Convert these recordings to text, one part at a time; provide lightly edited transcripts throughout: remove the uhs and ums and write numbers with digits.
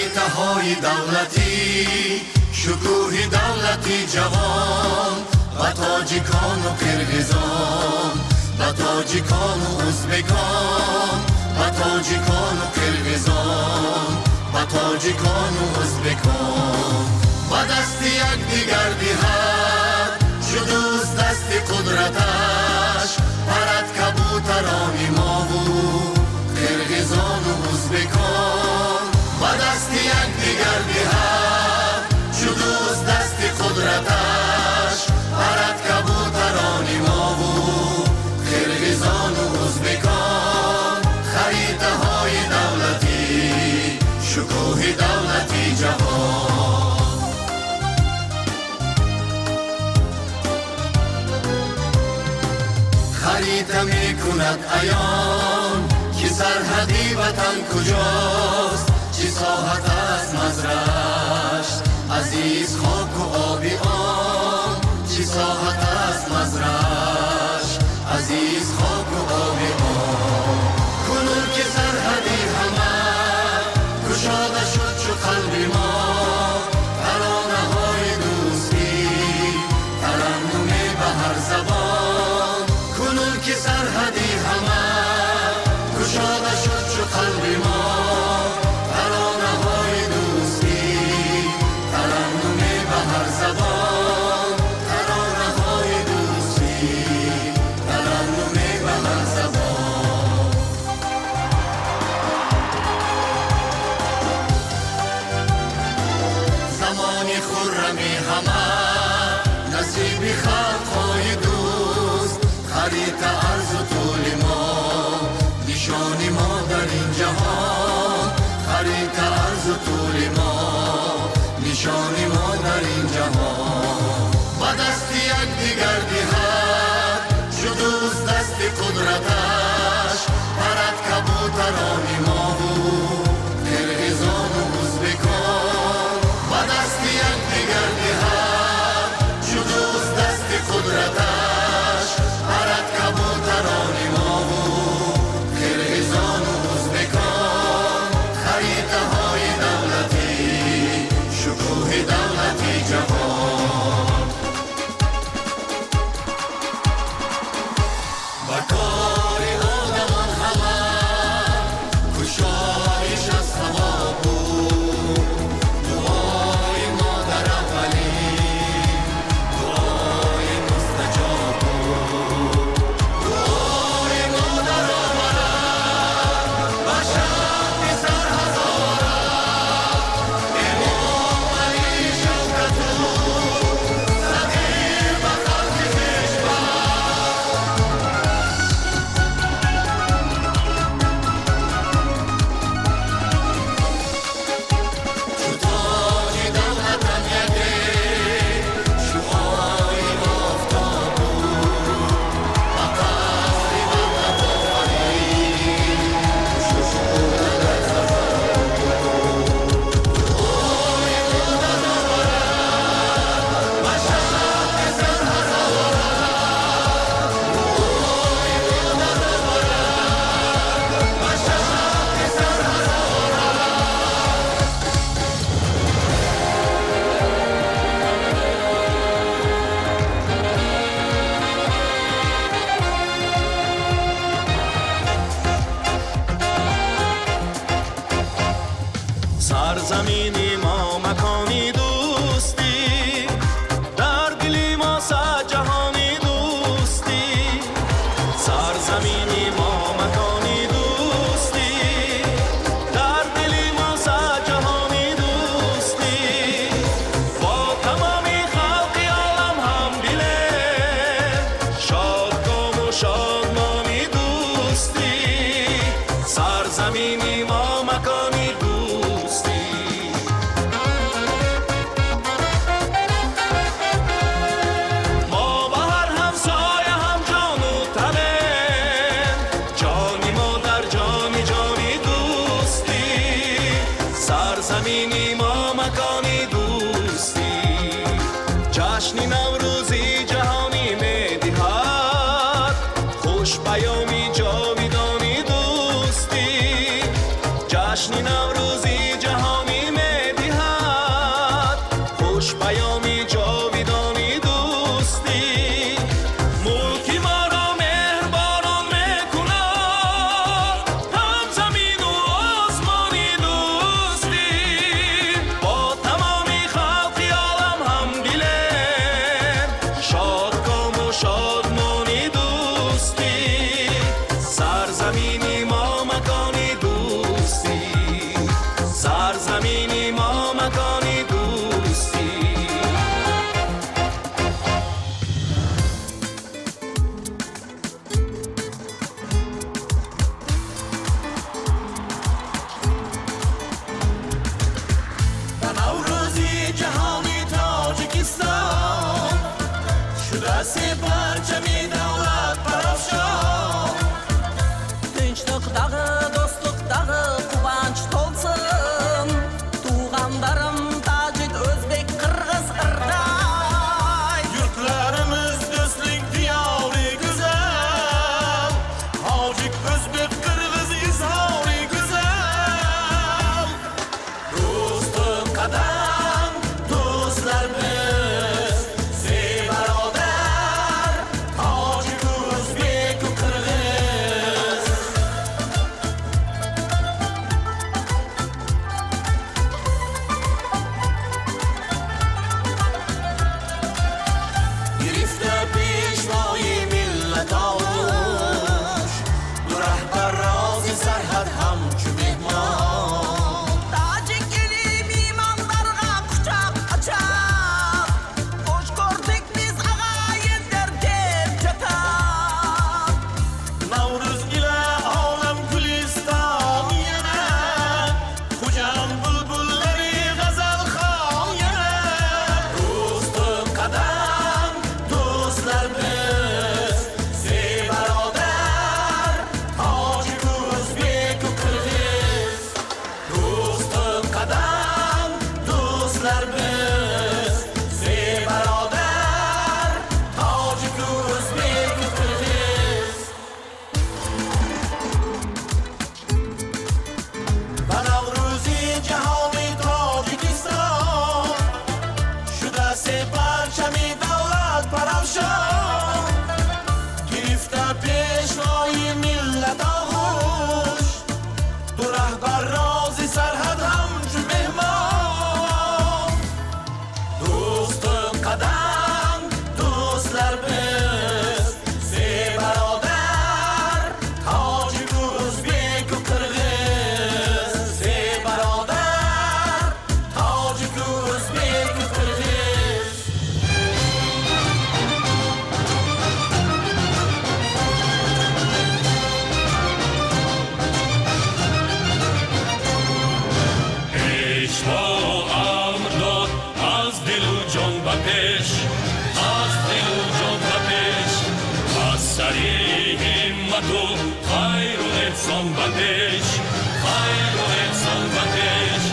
خریطه های دولتی، شکوه دولتی جوان، با تاجیکان و کرغیزان، با تاجیکان و ازبکان، با تاجیکان و کرغیزان، با تاجیکان و ازبکان. با دست یک دیگر دیگر شد از دست قدرتش، پرد کبوترانی ما بود کرغیزان و ازبکان. با دست یک دیگر دیگر شد از دست قدرتش، پرد کبوترانی ما بود کرغیزان و ازبکان. خریطه های دولتی، شکوه دولتی جوان. خریطه می کند عیان که سرحدی وطن کجاست، چی ساحت از مزرعش عزیز خاک و آبی آن، چی ساحت از مزرعش عزیز خاک و آبی آن. کنون که سرحدی همه گشاده شد چو قلب ما، ترانه های دوستی ترنم به هر زبان. کنون که سرحدی همه گشاده شد چو قلب ما، ترانه های دوستی ترنم به هر زبان. ترانه های دوستی ترنم به هر زبان. زمان خرمی همه نصیب خلقهای دوست، خریطه عرض و طول ما نشانی ما در این جهان. خریطه عرض و طول ما نشانی ما در این جهان. با دست یک دیگر دیگر شد از دست قدرتش، پرد کبوترانی ما بود کرغیزان و ازبکان. با دست یک دیگر دیگر شد از دست قدرتش، پرد کبوترانی ما بود کرغیزان و ازبکان. خریطه های دولتی، شکوه دولتی جوان. با کار آدمان همه کشایش از هوا بود، دعای ما در اولین دعای مستجاب بود. دعای ما در آورد با شب سر هزاره، امام علی شوکت بود صغیر به خلق کشور. چو تاج دولتم یکی شعاعی آفتاب بود، با قصری دولت آفرین ششودن در سزا بود. دعای ما در آورد با شب سر هزاره، دعای ما در آورد با شب سر هزاره. سرزمینی ما مکانی دوستی، در دلی ما صد جهانی دوستی. سرزمینی ما مکانی دوستی، در دلی ما صد جهانی دوستی. با تمامی خلقی عالم هم دله، شادکام و شادمانی دوستی. سرزمینی ما مکانی دوستی. ما با هر همسایه هم جان و تنه، جانی ما در جانی جانی دوستی. سرزمینی ما مکانی دوستی. جشن نوروزی جهانی می دهد، خوش پیامی جاویدانی دوستی. جشن نوروزی جهانی می سرزمینی ما مکانی دوستی، سرزمینی ما مکانی دوستی. نوروزی جهانی تاجیکستان شده سی پرچمی دولت برافشان. Tinchlik dağı, dostluk dağı, quvonch to'lsin. Tug'anlarim Tojik, O'zbek, Qirg'iz, Irg'ay. Yurtlarimiz do'stlik diyori go'zal, Tojik, O'zbek, Qirg'iz izhori go'zal. Do'stim qadam, do'stlar biz, ey barodar, Tojik, O'zbek, Qirg'iz. Girifte peshvoyi millat ovush, bu rahbar rozi sarhad hamchu mehmon. Tojik eli mehmonlarga quchoq ochar. Xo'sh ko'rdik biz ag'ayinlar deb chatar. Navruz ila olam guliston yana, Xo'jam bulbullari g'azalxon yana. Do'stim qadam, do'stlar biz, ey barodar, Tojik, O'zbek, Qirg'iz. Do'stim qadam, do'stlar biz, ey barodar, Tojik, O'zbek, Qirg'iz. Va Navruzi jahoni Tojikiston shuda se parchami davlat parafshon. Girifta peshvoyi millat og'ush, du rahbar rozi sarhad hamchu mehmon. Do'stim qadam, do'stlar biz, ey barodar, Tojik, O'zbek, Qirg'iz. Ey barodar, Tojik, O'zbek, Qirg'iz. پیشوا امر داد از دل و جان و پیش، از دل و جان و پیش، از سری همت و خیر و احسان و پیش، خیر و احسان و پیش.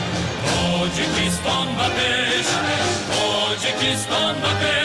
تاجیکستان و پیش، تاجیکستان و پیش.